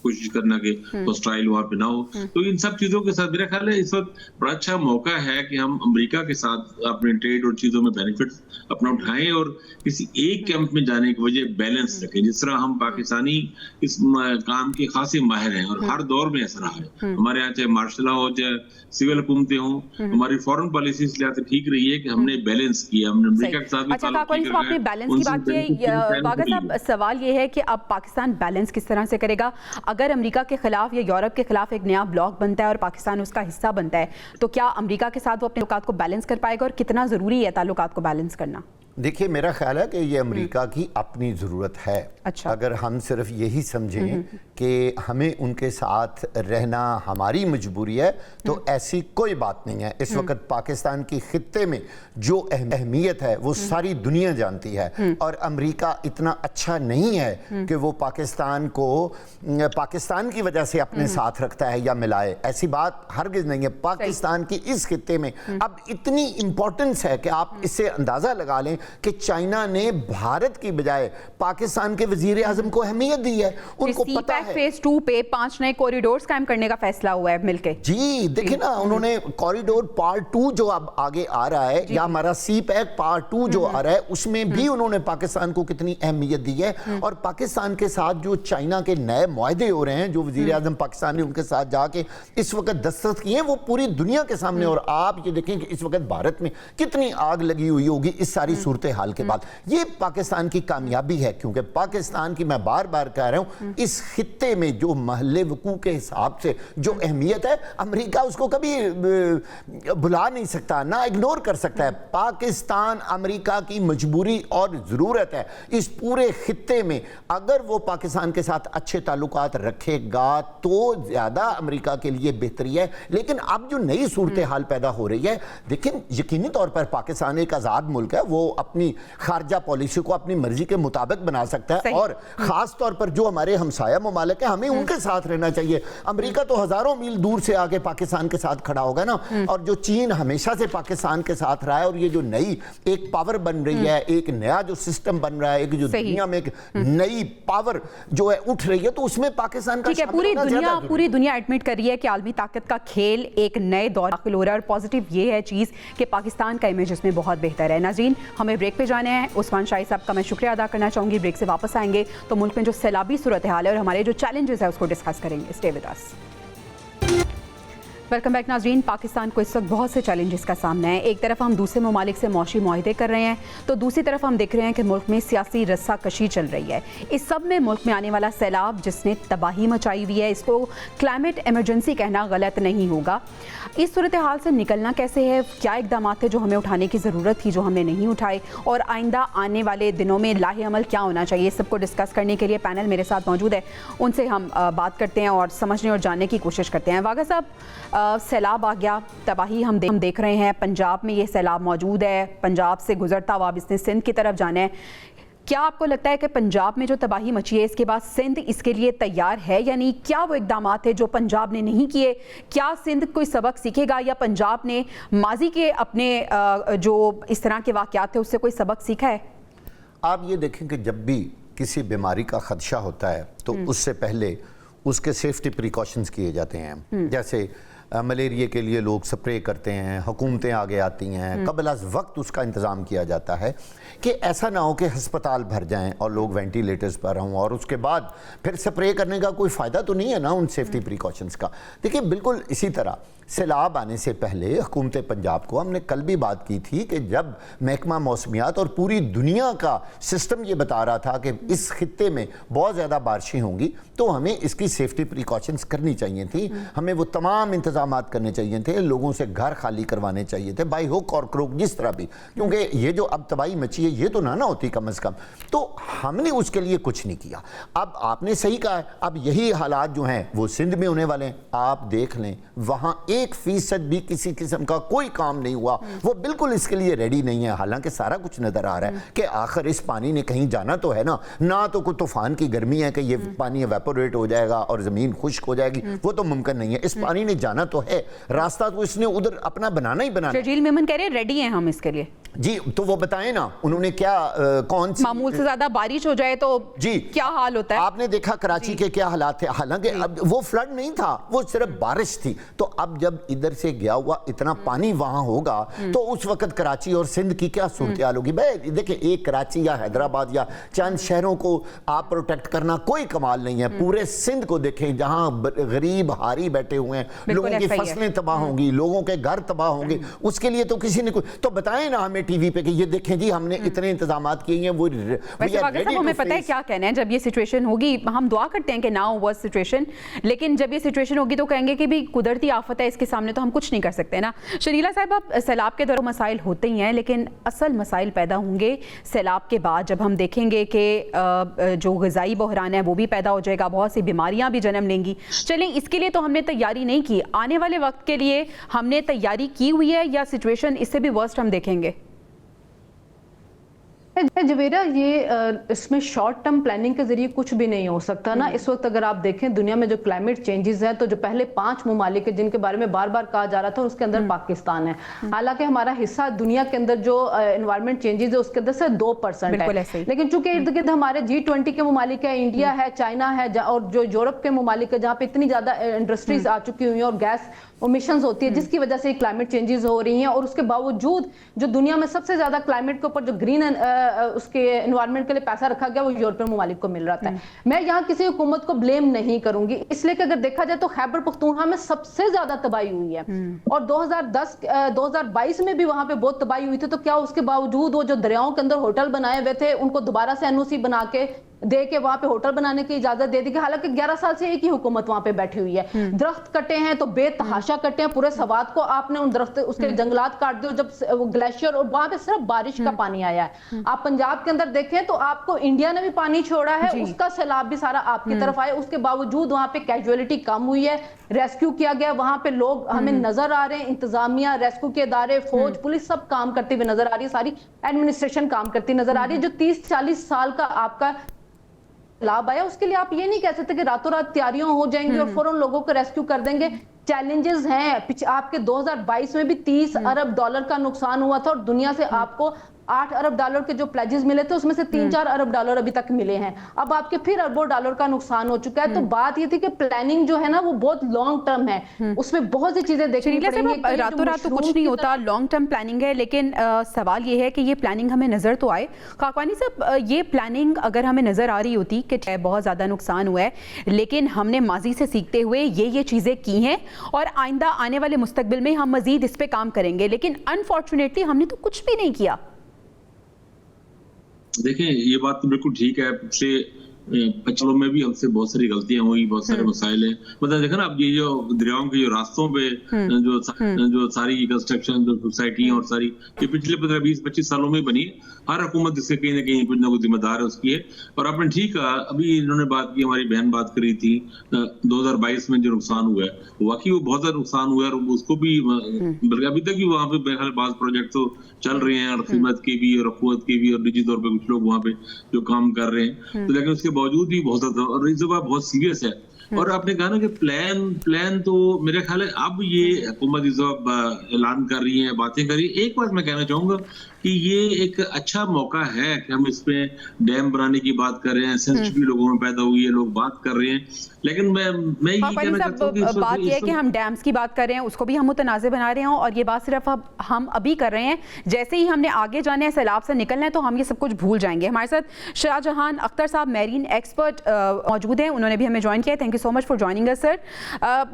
कोशिश करना कि हॉस्टाइल वहां पे ना हो। तो इन सब चीजों के साथ मेरा ख्याल है इस वक्त बड़ा अच्छा मौका है कि हम अमेरिका के साथ अपने ट्रेड और चीजों में बेनिफिट अपना उठाएं और किसी एक कैंप में जाने की वजह बैलेंस रखें। जिस तरह हम पाकिस्तानी इस काम के खासे माहिर हैं और हर दौर में ऐसा रहा है। हमारे यहाँ चाहे मार्शल लॉ हो, चाहे सिविल हुकूमतें हों, हमारी फॉरेन पॉलिसी इस लिहाज से ठीक रही है कि हमने बैलेंस किया, हमने अमेरिका के साथ भी अच्छा काकोरी साहब, आपने बैलेंस की बात की। वागा साहब, सवाल ये है कि अब पाकिस्तान बैलेंस किस तरह से करेगा? अगर अमेरिका के खिलाफ या यूरोप के खिलाफ एक नया ब्लॉक बनता है और पाकिस्तान उसका हिस्सा बनता है, तो क्या अमेरिका के साथ वो अपने ताल्लुकात को बैलेंस कर पाएगा और कितना ज़रूरी है ताल्लुकात को बैलेंस करना? देखिए, मेरा ख्याल है कि ये अमेरिका की अपनी ज़रूरत है। अच्छा। अगर हम सिर्फ यही समझें कि हमें उनके साथ रहना हमारी मजबूरी है तो ऐसी कोई बात नहीं है। इस वक्त पाकिस्तान की खित्ते में जो अहमियत है वो सारी दुनिया जानती है और अमेरिका इतना अच्छा नहीं है कि वो पाकिस्तान को पाकिस्तान की वजह से अपने साथ रखता है या मिलाए। ऐसी बात हरगिज़ नहीं है। पाकिस्तान की इस खित्ते में अब इतनी इंपॉर्टेंस है कि आप इससे अंदाज़ा लगा लें कि चाइना ने भारत की बजाय पाकिस्तान के वजीर आजम को अहमियत दी है। उनको पता है फेज 2 पे 5 नए कॉरिडोर्स कायम करने का फैसला हुआ है मिलके। जी देखिए ना, उन्होंने कॉरिडोर पार्ट 2 जो अब आगे आ रहा है या हमारा सी पैक पार्ट 2 जो आ रहा है उसमें भी उन्होंने पाकिस्तान को कितनी अहमियत दी है। और पाकिस्तान के साथ जो चाइना के नए मुआहदे हो रहे हैं, जो वजीर आजम पाकिस्तान ने उनके साथ जाके इस वक्त दस्तखत किए हैं, वो पूरी दुनिया के सामने। और आप ये देखें कि इस वक्त भारत में कितनी आग लगी हुई होगी इस सारी सूरत हाल के बाद। ये पाकिस्तान की कामयाबी है, क्योंकि पाकिस्तान की, मैं बार बार कह रहा हूं, इस खित्ते में जो महल्ले वकू के हिसाब से जो अहमियत है, अमेरिका उसको कभी भुला नहीं सकता, ना इग्नोर कर सकता है। पाकिस्तान अमेरिका की मजबूरी और जरूरत है इस पूरे खित्ते में। अगर वो पाकिस्तान के साथ अच्छे ताल्लुकात रखेगा तो ज्यादा अमेरिका के लिए बेहतरी है। लेकिन अब जो नई सूरत हाल पैदा हो रही है, लेकिन यकीनी तौर पर पाकिस्तान एक आजाद मुल्क है, वो अपनी खारजा पॉलिसी को अपनी मर्जी के मुताबिक बना सकता है। और खास तौर पर जो हमारे हमसाया ममालिक है, हमें उनके साथ रहना चाहिए। अमेरिका तो हजारों मील दूर से आके पाकिस्तान के साथ खड़ा होगा ना। और जो चीन हमेशा से पाकिस्तान के साथ रहा है, और ये जो नई एक पावर बन रही है, एक नया जो सिस्टम बन रहा है, एक जो दुनिया में एक नई पावर जो है उठ रही है, तो उसमें पाकिस्तान का पूरी दुनिया एडमिट कर रही है कि आलमी ताकत का खेल एक नए दौर दाखिल हो रहा है। और पॉजिटिव ये है चीज़ कि पाकिस्तान का इमेज इसमें बहुत बेहतर है। नाज़रीन, हमें ब्रेक पे जाने हैं। उस्मान शाही साहब का मैं शुक्रिया अदा करना चाहूँगी। ब्रेक से वापस आएंगे तो मुल्क में जो सैलाबी सूरत हाल है और हमारे जो चैलेंजेस है उसको डिस्कस करेंगे। Stay with us. Welcome back नाज़रीन। पाकिस्तान को इस वक्त बहुत से चैलेंजेस का सामना है। एक तरफ हम दूसरे ममालिक से मौशी मुआहदे कर रहे हैं, तो दूसरी तरफ हम देख रहे हैं कि मुल्क में सियासी रस्साकशी चल रही है। इस सब में मुल्क में आने वाला सैलाब जिसने तबाही मचाई हुई है, इसको क्लाइमेट इमरजेंसी कहना गलत नहीं होगा। इस सूरत हाल से निकलना कैसे है, क्या इकदाम थे जो हमें उठाने की ज़रूरत थी जो हमने नहीं उठाए, और आइंदा आने वाले दिनों में लाहे अमल क्या होना चाहिए, सबको डिस्कस करने के लिए पैनल मेरे साथ मौजूद है। उनसे हम बात करते हैं और समझने और जानने की कोशिश करते हैं। वागा साहब, सैलाब आ गया, तबाही हम देख रहे हैं। पंजाब में ये सैलाब मौजूद है, पंजाब से गुजरता हुआ अब इसने सिंध की तरफ जाना है। क्या आपको लगता है कि पंजाब में जो तबाही मची है इसके बाद सिंध इसके लिए तैयार है या नहीं? क्या वो इकदाम थे जो पंजाब ने नहीं किए? क्या सिंध कोई सबक सीखेगा या पंजाब ने माजी के अपने जो इस तरह के वाक़यात थे उससे कोई सबक सीखा है? आप ये देखें कि जब भी किसी बीमारी का खदशा होता है तो उससे पहले उसके सेफ्टी प्रिकॉशंस किए जाते हैं। जैसे मलेरिया के लिए लोग स्प्रे करते हैं, हुकूमतें आगे आती हैं, कबल अज़ वक्त उसका इंतज़ाम किया जाता है कि ऐसा ना हो कि हस्पताल भर जाएं और लोग वेंटिलेटर्स पर हों और उसके बाद फिर स्प्रे करने का कोई फ़ायदा तो नहीं है ना उन सेफ्टी प्रिकॉशंस का। देखिए, बिल्कुल इसी तरह सैलाब आने से पहले हुकूमत पंजाब को, हमने कल भी बात की थी कि जब महकमा मौसमियात और पूरी दुनिया का सिस्टम ये बता रहा था कि इस खित्ते में बहुत ज़्यादा बारिशें होंगी, तो हमें इसकी सेफ्टी प्रिकॉशंस करनी चाहिए थी। हमें वो तमाम इंतजाम करने चाहिए थे, लोगों से घर खाली करवाने चाहिए थे, बाई हुक और क्रोक जिस तरह भी, क्योंकि ये जो अब तबाही मची है ये तो ना होती कम अज़ कम। तो हमने उसके लिए कुछ नहीं किया। अब आपने सही कहा है, अब यही हालात जो हैं वो सिंध में होने वाले हैं। आप देख लें, वहाँ 1% भी किसी किस्म का कोई काम नहीं हुआ। वो बिल्कुल इसके लिए रेडी नहीं है। हालांकि सारा कुछ नजर आ रहा है कि आखिर इस पानी ने कहीं जाना तो है ना तो कोई तूफान की गर्मी है कि ये पानी एवेपोरेट हो जाएगा और जमीन खुश्क हो जाएगी, वो तो मुमकिन नहीं है। इस पानी ने जाना तो है, रास्ता तो इसने उधर अपना बनाना ही बनाना। शजील मेमन कह रहे हैं रेडी हैं हम इसके लिए। जी, तो वो बताएं ना उन्होंने क्या कौन सी मामूल से ज्यादा बारिश हो जाए तो जी क्या हाल होता है? आपने देखा कराची के क्या हालात थे। हालांकि अब वो फ्लड नहीं था, वो सिर्फ बारिश थी। तो अब जब इधर से गया हुआ इतना पानी वहां होगा तो उस वक्त कराची और सिंध की क्या सूरत हाल होगी। भाई देखिए, एक कराची या हैदराबाद या चंद शहरों को आप प्रोटेक्ट करना कोई कमाल नहीं है। पूरे सिंध को देखें, जहां गरीब हारी बैठे हुए हैं, लोगों की फसलें तबाह होंगी, लोगों के घर तबाह होंगे, उसके लिए तो किसी ने तो बताएं ना हमें टीवी पे कि ये देखें जी हमने इतने इंतजामात किए हैं। वो वैसे वाक़ई साहब हमें पता है क्या कहना है। जब ये सिचुएशन होगी, हम दुआ करते हैं कि ना हो वो सिचुएशन, लेकिन जब ये सिचुएशन होगी तो कहेंगे कि भी कुदरती आफत है, इसके सामने तो हम कुछ नहीं कर सकते ना। शरीला साहब, अब सैलाब के दौरान मसाइल होते ही हैं, लेकिन असल मसाइल पैदा होंगे सैलाब के बाद, जब हम देखेंगे कि जो ग़िज़ाई बहरान है वो भी पैदा हो जाएगा, बहुत सी बीमारियां भी जन्म लेंगी। चलें, इसके लिए तो हमने तैयारी नहीं की, आने वाले वक्त के लिए हमने तैयारी की हुई है या सिचुएशन इससे भी वर्स्ट हम देखेंगे? जवेरा, ये इसमें शॉर्ट टर्म प्लानिंग के जरिए कुछ भी नहीं हो सकता ना। इस वक्त अगर आप देखें दुनिया में जो क्लाइमेट चेंजेस है, तो जो पहले 5 ममालिक है जिनके बारे में बार बार कहा जा रहा था, उसके अंदर पाकिस्तान है। हालांकि हमारा हिस्सा दुनिया के अंदर जो एनवायरमेंट चेंजेस है उसके अंदर से 2% है, लेकिन चूंकि इर्द गिर्द हमारे G20 के ममालिक है, इंडिया है, चाइना है, और जो यूरोप के ममालिक है जहाँ पे इतनी ज्यादा इंडस्ट्रीज आ चुकी हुई है और गैस ओमिशंस होती है, जिसकी वजह से क्लाइमेट चेंजेस हो रही हैं। और उसके बावजूद जो दुनिया में सबसे ज्यादा क्लाइमेट के ऊपर जो ग्रीन उसके एनवायरनमेंट के लिए पैसा रखा गया, वो यूरोपियन ममालिक को मिल रहा था। मैं यहाँ किसी हुकूमत को ब्लेम नहीं करूंगी, इसलिए कि अगर देखा जाए तो खैबर पख्तूनख्वा में सबसे ज्यादा तबाही हुई है और 2022 में भी वहां पे बहुत तबाही हुई थी। तो क्या उसके बावजूद वो जो दरियाओं के अंदर होटल बनाए हुए थे उनको दोबारा से NOC बना के दे के वहां पे होटल बनाने की इजाजत दे दी गई? हालांकि 11 साल से एक ही हुकूमत वहां पे बैठी हुई है। दरख्त कटे हैं तो बेतहाशा कटे हैं, पूरे सवात को आपने उन दरख्त उसके जंगलात काट दिए। जब ग्लेशियर और वहां पे सिर्फ बारिश का पानी आया है। आप पंजाब के अंदर देखें तो आपको इंडिया ने भी पानी छोड़ा है, उसका सैलाब भी सारा आपकी तरफ आया, उसके बावजूद वहां पे कैजुअलिटी कम हुई है, रेस्क्यू किया गया। वहां पे लोग हमें नजर आ रहे हैं, इंतजामिया, रेस्क्यू के इदारे, फौज, पुलिस सब काम करती हुई नजर आ रही है, सारी एडमिनिस्ट्रेशन काम करती नजर आ रही है। जो 30-40 साल का आपका लाभ आया, उसके लिए आप ये नहीं कह सकते कि रातों रात तैयारियां हो जाएंगी और फौरन लोगों को रेस्क्यू कर देंगे। चैलेंजेस हैं। आपके 2022 में भी 30 अरब डॉलर का नुकसान हुआ था और दुनिया से आपको 8 अरब डॉलर के जो प्लेजेस मिले थे उसमें से 3-4 अरब डॉलर अभी तक मिले हैं। अब आपके फिर अरबों डॉलर का नुकसान हो चुका है। तो बात ये थी कि प्लानिंग जो है ना वो बहुत लॉन्ग टर्म है, उसमें बहुत सी चीजें देखनी पड़ेंगी। रातों रात तो कुछ नहीं होता, लॉन्ग टर्म प्लानिंग है, लेकिन सवाल ये है कि ये प्लानिंग हमें नजर तो आए। काकवानी साहब, ये प्लानिंग अगर हमें नजर आ रही होती कि बहुत ज्यादा नुकसान हुआ है, लेकिन हमने माजी से सीखते हुए ये चीजें की हैं और आइंदा आने वाले मुस्तकबिल में हम मजीद इस पे काम करेंगे, लेकिन अनफॉर्चुनेटली हमने तो कुछ भी नहीं किया। देखें, ये बात तो बिल्कुल ठीक है। पिछले 55 में भी हमसे बहुत सारी गलतियां हुई, बहुत सारे मसाइल हैं। मतलब देखो ना, अब ये जो दरियाओं के जो रास्तों पे जो सारी कंस्ट्रक्शन, जो सोसाइटी और सारी ये पिछले 15-20-25 सालों में बनी। हर हुकूमत इसके कहीं ना कुछ ना कुछ जिम्मेदार है उसकी है। और आपने ठीक कहा, अभी इन्होंने बात की, हमारी बहन बात करी थी 2022 में जो नुकसान हुआ है, वाकई वो बहुत ज्यादा नुकसान हुआ है। और उसको भी बल्कि अभी तक भी वहाँ पे बेहद बाज प्रोजेक्ट तो चल रहे हैं, और खिदमत के भी और अखुवत के भी, और निजी तौर पर कुछ लोग वहाँ पे जो काम कर रहे हैं। तो लेकिन उसके बावजूद भी बहुत ज्यादा, और इस बात बहुत सीरियस है। और आपने कहा ना कि प्लान तो मेरे ख्याल है अब ये हुकूमत इस वक्त ऐलान कर रही है, बातें कर रही है। एक बात मैं कहना चाहूंगा कि ये एक अच्छा मौका है कि हम इस पे डैम बनाने की बात कर रहे हैं। सेंसिटिविटी लोगों में पैदा हुई है, लोग बात कर रहे हैं। लेकिन मैं ये कहना चाहता हूँ कि बात ये है कि हम डैम्स की बात कर रहे हैं, उसको भी हम मुतनाज़े बना रहे हैं, और ये बात सिर्फ हम अभी कर रहे हैं। जैसे ही हमने आगे जाना है, सैलाब से निकलना है, तो हम ये सब कुछ भूल जाएंगे। हमारे साथ शाहजहान अख्तर साहब, मैरीन एक्सपर्ट, मौजूद हैं, उन्होंने भी हमें ज्वाइन किया है। Thank you so much for joining us sir.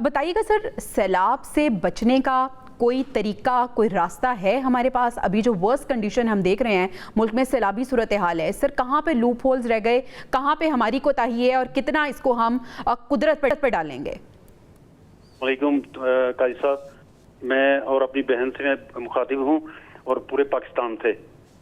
बताइएगा सर, सैलाब से बचने का कोई तरीका, कोई रास्ता है हमारे पास? अभी जो वर्स्ट कंडीशन हम देख रहे हैं, मुल्क में सैलाबी सूरत हाल है सर, कहाँ पे लूप होल्स रह गए, कहाँ पे हमारी कोताही है और कितना इसको हम कुदरत पे डालेंगे? वालेकुम काजी साहब, मैं और अपनी बहन से मैं मुखातिब हूँ और पूरे पाकिस्तान से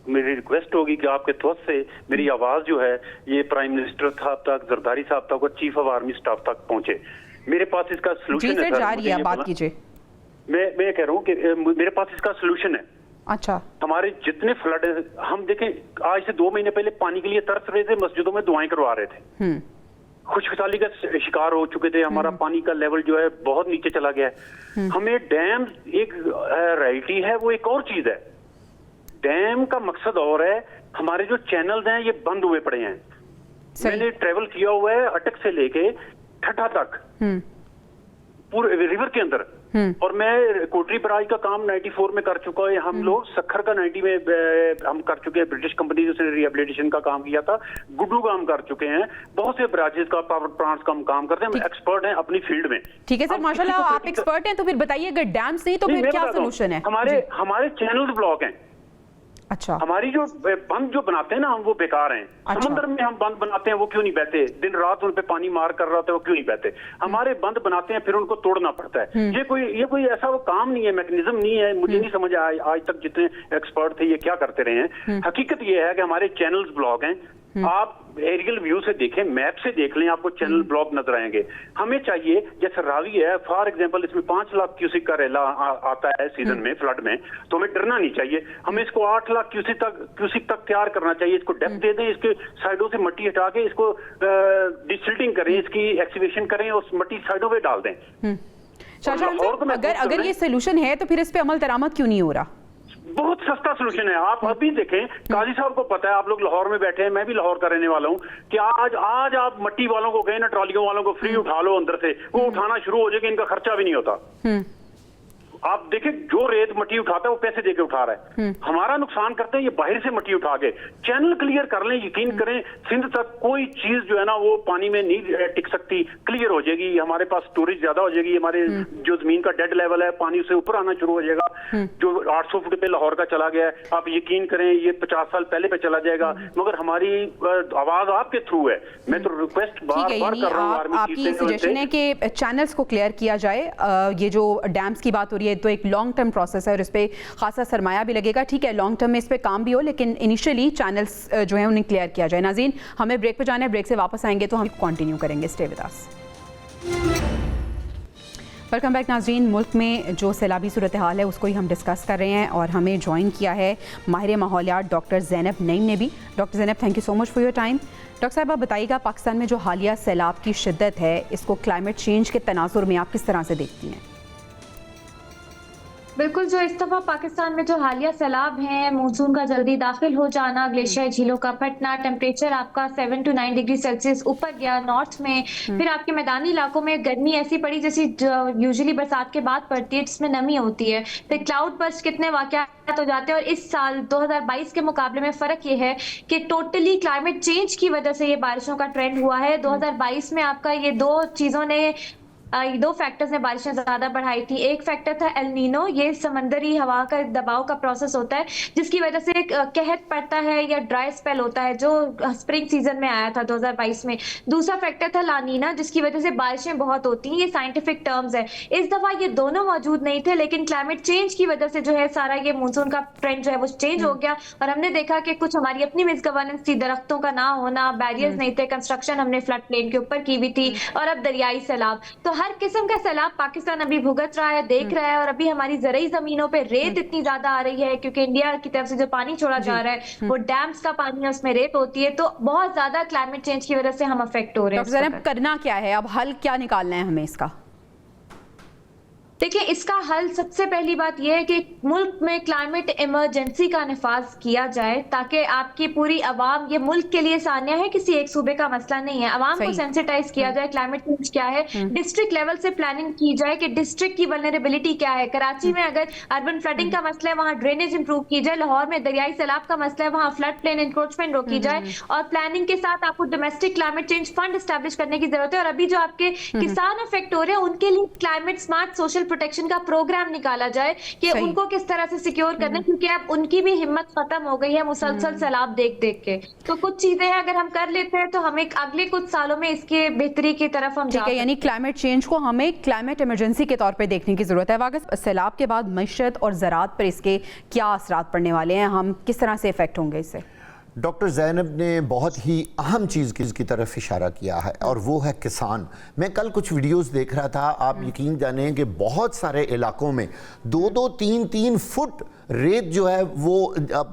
मेरी रिक्वेस्ट होगी कि आपके थ्रू से मेरी आवाज़ जो है ये प्राइम मिनिस्टर साहब तक, जरदारी साहब तक और चीफ ऑफ आर्मी स्टाफ तक पहुँचे। मेरे पास इसका सोल्यूशन है। बात कीजिए। मैं कह रहा हूँ कि मेरे पास इसका सोल्यूशन है। अच्छा, हमारे जितने फ्लड, हम देखें आज से 2 महीने पहले पानी के लिए तरस रहे थे, मस्जिदों में दुआएं करवा रहे थे, खुशहाली का शिकार हो चुके थे, हमारा पानी का लेवल जो है बहुत नीचे चला गया है। हमें डैम एक रियलिटी है, वो एक और चीज है। डैम का मकसद और है, हमारे जो चैनल्स हैं ये बंद हुए पड़े हैं। मैंने ट्रेवल किया हुआ है अटक से लेके ठट्ठा तक पूरे रिवर के अंदर, और मैं कोटरी बराज का काम 94 में कर चुका है। हम लोग सखर का 90 में हम कर चुके हैं, ब्रिटिश कंपनी से रिहेबिलिटेशन का काम किया था। गुड्डू काम कर चुके हैं, बहुत से बराजेस का, पावर प्लांट्स का हम काम करते हैं, हम एक्सपर्ट हैं अपनी फील्ड में। ठीक है सर, माशाल्लाह आप एक्सपर्ट हैं, तो फिर बताइए अगर डैम्स नहीं तो फिर क्या सोल्यूशन है? हमारे चैनल्स ब्लॉक हैं। अच्छा, हमारी जो बंद जो बनाते हैं ना हम, वो बेकार हैं। अच्छा। समंदर में हम बंद बनाते हैं, वो क्यों नहीं बहते? दिन रात उन पे पानी मार कर रहा होता है, वो क्यों नहीं बहते? हमारे बंद बनाते हैं, फिर उनको तोड़ना पड़ता है। ये कोई ऐसा वो काम नहीं है, मैकेनिज्म नहीं है। मुझे नहीं समझ आया आज तक जितने एक्सपर्ट थे ये क्या करते रहे हैं। हकीकत ये है कि हमारे चैनल्स ब्लॉक हैं। आप एरियल व्यू से देखें, मैप से देख लें, आपको चैनल ब्लॉक नजर आएंगे। हमें चाहिए, जैसे रावी है फॉर एग्जांपल, इसमें 5 लाख क्यूसिक का रेला आता है सीजन में, फ्लड में, तो हमें डरना नहीं चाहिए। हमें इसको 8 लाख क्यूसिक तक तैयार करना चाहिए। इसको डेप्थ दे दें, इसके साइडों से मट्टी हटा के इसको डिसिल्टिंग करें, इसकी एक्सीवेशन करें, उस मट्टी साइडों पे डाल दें। अगर ये सोल्यूशन है तो फिर इस पे अमल दरामद क्यों नहीं हो रहा? बहुत सस्ता सोल्यूशन है। आप अभी देखें, काजी साहब को पता है, आप लोग लाहौर में बैठे हैं, मैं भी लाहौर का रहने वाला हूं, कि आज आप मट्टी वालों को कहें ना, ट्रॉलियों वालों को फ्री उठा लो अंदर से, वो उठाना शुरू हो जाएगा, इनका खर्चा भी नहीं होता। आप देखें, जो रेत मट्टी उठाता है वो पैसे देके उठा रहा है। हमारा नुकसान करते हैं ये बाहर से मट्टी उठा के। चैनल क्लियर कर लें, यकीन करें सिंध तक कोई चीज जो है ना वो पानी में नहीं टिक सकती, क्लियर हो जाएगी। हमारे पास स्टोरेज ज्यादा हो जाएगी, हमारे जो जमीन का डेड लेवल है पानी उससे ऊपर आना शुरू हो जाएगा। जो 800 फुट पे लाहौर का चला गया है, आप यकीन करें ये 50 साल पहले पे चला जाएगा। मगर हमारी आवाज आपके थ्रू है। मैं तो रिक्वेस्ट बार बार कर रहा हूँ आर्मी आपकी सजेशन है कि चैनल्स को क्लियर किया जाए। ये जो डैम्स की बात हो रही है तो एक लॉन्ग टर्म प्रोसेस है और इस पे खासा सरमाया भी लगेगा। ठीक है, लॉन्ग टर्म में इस पे काम भी हो, लेकिन इनिशियली चैनल्स जो है उन्हें क्लियर किया जाए। नाज़रीन, हमें ब्रेक पे जाना है, ब्रेक से वापस आएंगे तो हम कंटिन्यू करेंगे। Stay with us. Welcome back नाज़रीन। मुल्क में जो सैलाबी सूरत हाल है उसको ही हम डिस्कस कर रहे हैं और हमें ज्वाइन किया है माहिर माहौलियात डॉक्टर ज़ैनब नईम ने भी। Doctor Zainab, thank you so much for your time. Doctor साहब, आप बताइएगा, पाकिस्तान में जो हालिया सैलाब की शिद्दत है, इसको क्लाइमेट चेंज के तनाजुर में आप किस तरह से देखती हैं? बिल्कुल, जो इस दफा पाकिस्तान में जो हालिया सैलाब हैं, मानसून का जल्दी दाखिल हो जाना, ग्लेशियर झीलों का फटना, टेम्परेचर आपका 7 to 9 डिग्री सेल्सियस ऊपर गया नॉर्थ में, फिर आपके मैदानी इलाकों में गर्मी ऐसी पड़ी जैसी यूजुअली बरसात के बाद पड़ती है, जिसमें नमी होती है, फिर क्लाउड बर्स्ट कितने वाकयात हो जाते हैं। और इस साल 2022 के मुकाबले में फर्क ये है कि टोटली क्लाइमेट चेंज की वजह से ये बारिशों का ट्रेंड हुआ है। 2022 में आपका ये दो फैक्टर्स ने बारिशें ज्यादा बढ़ाई थी। एक फैक्टर था एल नीनो, ये समंदरी हवा का दबाव का प्रोसेस होता है जिसकी वजह से एक कहत पड़ता है या ड्राई स्पेल होता है, जो स्प्रिंग सीजन में आया था 2022 में। दूसरा फैक्टर था लानीना, जिसकी वजह से बारिशें बहुत होती हैं। ये साइंटिफिक टर्म्स है। इस दफा ये दोनों मौजूद नहीं थे, लेकिन क्लाइमेट चेंज की वजह से जो है सारा ये मानसून का ट्रेंड जो है वो चेंज हो गया। और हमने देखा कि कुछ हमारी अपनी मिस गवर्नेंस थी, दरख्तों का ना होना, बैरियर्स नहीं थे, कंस्ट्रक्शन हमने फ्लड प्लेन के ऊपर की हुई थी, और अब दरियाई सैलाब। तो हर किस्म का सैलाब पाकिस्तान अभी भुगत रहा है, देख रहा है। और अभी हमारी ज़रई जमीनों पे रेत इतनी ज्यादा आ रही है क्योंकि इंडिया की तरफ से जो पानी छोड़ा जा रहा है वो डैम्स का पानी है, उसमें रेत होती है। तो बहुत ज्यादा क्लाइमेट चेंज की वजह से हम अफेक्ट हो रहे हैं। डॉक्टर ज़ैनब, करना क्या है अब? हल क्या निकालना है हमें इसका? देखिए, इसका हल सबसे पहली बात यह है कि मुल्क में क्लाइमेट इमरजेंसी का निफाज किया जाए, ताकि आपकी पूरी आवाम, ये मुल्क के लिए सानिया है, किसी एक सूबे का मसला नहीं है, आवाम को सेंसिटाइज किया जाए क्लाइमेट चेंज क्या है। डिस्ट्रिक्ट लेवल से प्लानिंग की जाए कि डिस्ट्रिक्ट की वल्नरेबिलिटी क्या है। कराची में अगर अर्बन फ्लडिंग का मसला है, वहाँ ड्रेनेज इंप्रूव की जाए। लाहौर में दरियाई सैलाब का मसला है, वहाँ फ्लड प्लेन इंक्रोचमेंट रोकी जाए। और प्लानिंग के साथ आपको domestic climate change fund establish करने की जरूरत है। और अभी जो आपके किसान अफेक्ट हो रहे हैं उनके लिए क्लाइमेट स्मार्ट सोशल प्रोटेक्शन का प्रोग्राम निकाला जाए कि उनको किस तरह से सिक्योर करना है, क्योंकि अब उनकी भी हिम्मत खत्म हो गई है मुसलसल सैलाब देख देख के। तो कुछ चीजें हैं अगर हम कर लेते हैं तो हमें अगले कुछ सालों में इसके बेहतरी की तरफ हम जा। यानी क्लाइमेट चेंज को हमें क्लाइमेट इमरजेंसी के तौर पे देखने की जरूरत है। वाकई सैलाब के बाद मईशत और ज़राअत पर इसके क्या असरात पड़ने वाले हैं, हम किस तरह से इफेक्ट होंगे इससे? डॉक्टर ज़ैनब ने बहुत ही अहम चीज़ की तरफ इशारा किया है और वो है किसान। मैं कल कुछ वीडियोस देख रहा था, आप यकीन जानें कि बहुत सारे इलाकों में 2-2, 3-3 फुट रेत जो है वो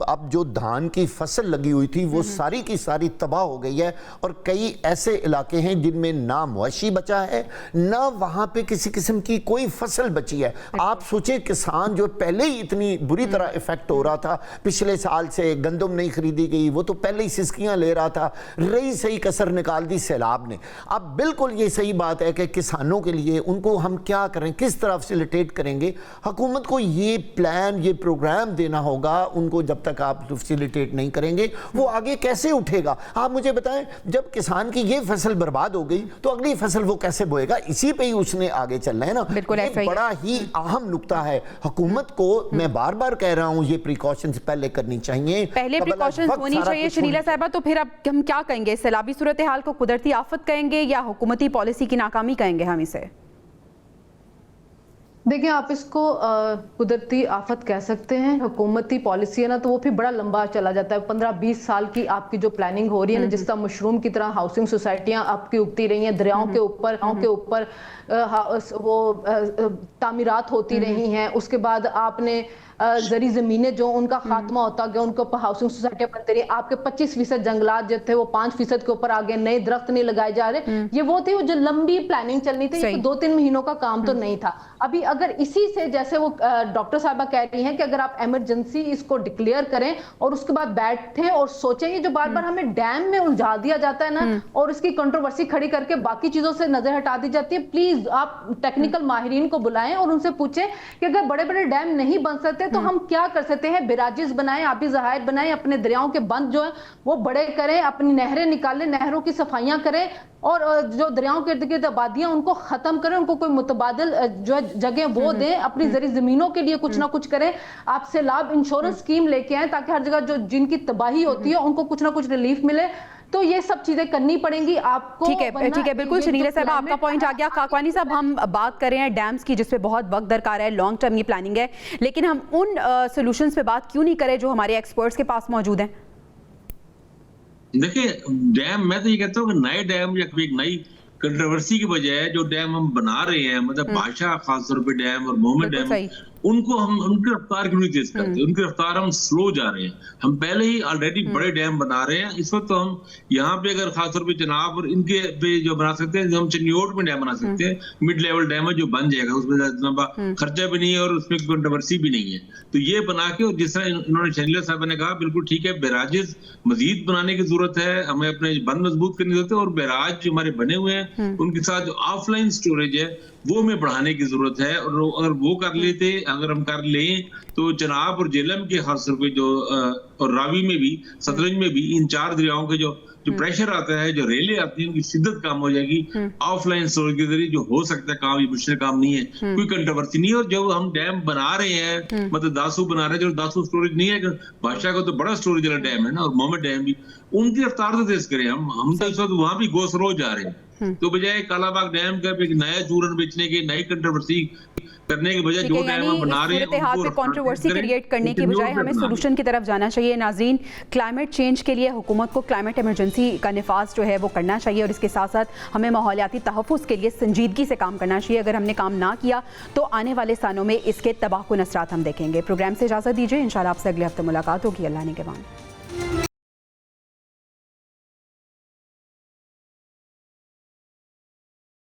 अब जो धान की फसल लगी हुई थी वो सारी की सारी तबाह हो गई है। और कई ऐसे इलाके हैं जिनमें ना मवेशी बचा है, ना वहाँ पे किसी किस्म की कोई फसल बची है। आप सोचें, किसान जो पहले ही इतनी बुरी तरह इफेक्ट हो रहा था, पिछले साल से गंदम नहीं खरीदी गई, वो तो पहले ही सिसकियाँ ले रहा था, रही सही कसर निकाल दी सैलाब ने। अब बिल्कुल ये सही बात है कि किसानों के लिए उनको हम क्या करें, किस तरह फैसिलिटेट करेंगे। हुकूमत को ये प्लान, ये प्रोग्राम देना होगा उनको। जब तक आप फैसिलिटेट नहीं करेंगे वो आगे कैसे उठेगा? आप मुझे बताएं, जब किसान की ये फसल बर्बाद हो गई तो अगली फसल वो कैसे बोएगा? इसी पे ही उसने आगे चलना है ना। बिल्कुल ये बड़ा ही अहम नुक्ता है। हुकूमत को मैं बार बार कह रहा हूं, ये प्रिकॉशंस पहले करनी चाहिए, पहले प्रिकॉशंस होनी चाहिए। शनीला साहिबा, तो फिर अब हम क्या कहेंगे? सैलाबी सूरत हाल को कुदरती आफत कहेंगे या हुकूमती पॉलिसी की नाकामी कहेंगे हम इसे? देखिए, आप इसको कुदरती आफत कह सकते हैं। हुकूमती पॉलिसी है ना, तो वो फिर बड़ा लंबा चला जाता है। 15-20 साल की आपकी जो प्लानिंग हो रही है ना, जिस तरह मशरूम की तरह हाउसिंग सोसाइटियां आपकी उगती रही हैं, दरियाओं के ऊपर वो तामीरात होती रही हैं। उसके बाद आपने जरी जमीनें जो उनका खात्मा होता गया, उनके ऊपर हाउसिंग सोसाइटियां बनती रही। आपके 25% जंगलात जो थे वो 5% के ऊपर आ गए, नए दरख्त नहीं लगाए जा रहे। ये वो थी जो लंबी प्लानिंग चलनी थी। ये 2-3 महीनों का काम तो नहीं था। अभी अगर इसी से, जैसे वो डॉक्टर साहबा कह रही हैं कि अगर आप इमरजेंसी इसको डिक्लेयर करें और उसके बाद बैठे और सोचें, ये जो बार बार हमें डैम में उलझा दिया जाता है ना, और इसकी कंट्रोवर्सी खड़ी करके बाकी चीजों से नजर हटा दी जाती है। प्लीज आप टेक्निकल माहिरीन को बुलाएं और उनसे पूछें कि अगर बड़े बड़े डैम नहीं बन सकते तो हम क्या कर सकते हैं। बिराजिस बनाएं, आबी ज़खायर बनाएं, अपने दरियाओं के बंद जो है वो बड़े करें, अपनी नहरें निकालें, नहरों की सफाइयां करें, और जो दरियाओं के इर्द गिर्द आबादियां उनको खत्म करें, उनको कोई मुतबादिल जो है जगह वो दें, अपनी जरी जमीनों के लिए कुछ ना कुछ करें। आप सैलाब इंश्योरेंस स्कीम लेके आए ताकि हर जगह जो जिनकी तबाही होती है उनको कुछ ना कुछ रिलीफ मिले। तो ये सब चीजें करनी पड़ेंगी आपको। ठीक है, बिल्कुल शनीला साहब, आपका पॉइंट आ गया। काकवानी साहब, हम बात कर रहे हैं डैम्स की, जिसपे बहुत वक्त दरकार है, लॉन्ग टर्म की प्लानिंग है, लेकिन हम उन सॉल्यूशंस पे बात क्यों नहीं करें जो हमारे एक्सपर्ट्स के पास मौजूद हैं? देखिए, डैम, मैं तो ये कहता हूँ कि नए डैम या कोई एक नई कंट्रोवर्सी की बजाय जो डैम हम बना रहे हैं, मतलब बादशाह खासतौर पे डैम और मोहम्मद डैम, उनको हम उनकी रफ्तार क्यों नहीं तेज करते? उनकी रफ्तार हम स्लो जा रहे हैं। हम पहले ही ऑलरेडी बड़े डैम बना रहे हैं। इस वक्त तो हम यहाँ पे अगर खासतौर पे जनाब और इनके पे जो बना सकते हैं, हम चन्योट में डैम बना सकते हैं, मिड लेवल डैम है जो बन जाएगा, उसमें इतना खर्चा भी नहीं है और उसमें कंट्रोवर्सी भी नहीं है। तो ये बना के, और जिस तरह इन्होंने शनीला साहब ने कहा, बिल्कुल ठीक है, बैराजेस मजीद बनाने की जरूरत है, हमें अपने बंद मजबूत करने की जरूरत है, और बैराज जो हमारे बने हुए हैं उनके साथ जो ऑफलाइन स्टोरेज है वो हमें बढ़ाने की जरूरत है। और अगर वो कर लेते, अगर हम कर लें, तो चनाब और जेलम के खासतौर पे जो और रावी में भी, सतलज में भी, इन 4 दरियाओं के जो प्रेशर आता है, जो रेले आती है, उनकी शिद्दत कम हो जाएगी। ऑफलाइन स्टोरेज के जरिए जो हो सकता है काम, ये मुश्किल काम नहीं है, कोई कंट्रोवर्सी नहीं है। और जब हम डैम बना रहे हैं, मतलब दासू बना रहे हैं, जो दासू स्टोरेज नहीं है, बादशाह का तो बड़ा स्टोरेज वाला डैम है ना, और मोहम्मद डैम भी, उनकी रफ्तार तो तेज करें। हम तो इस वक्त वहां भी गोस रोज जा रहे हैं, तो बजाय कालाबाग डैम का एक नया चूरन बेचने की, नई कंट्रोवर्सी करने के बजाय जो डैम हम बना रहे हैं उनको कंट्रोवर्सी क्रिएट करने की बजाय हमें सॉल्यूशन की तरफ जाना चाहिए। नाज़रीन, क्लाइमेट चेंज के लिए हुकूमत को क्लाइमेट इमरजेंसी का निफाज जो है वो करना चाहिए, और इसके साथ साथ हमें माहौलियाती तहफ़्फ़ुज़ के लिए संजीदगी से काम करना चाहिए। अगर हमने काम ना किया तो आने वाले सालों में इसके तबाहकुन असरात हम देखेंगे। प्रोग्राम से इजाज़त दीजिए, इंशाल्लाह आपसे अगले हफ्ते मुलाकात होगी। अल्लाह ने के बाद।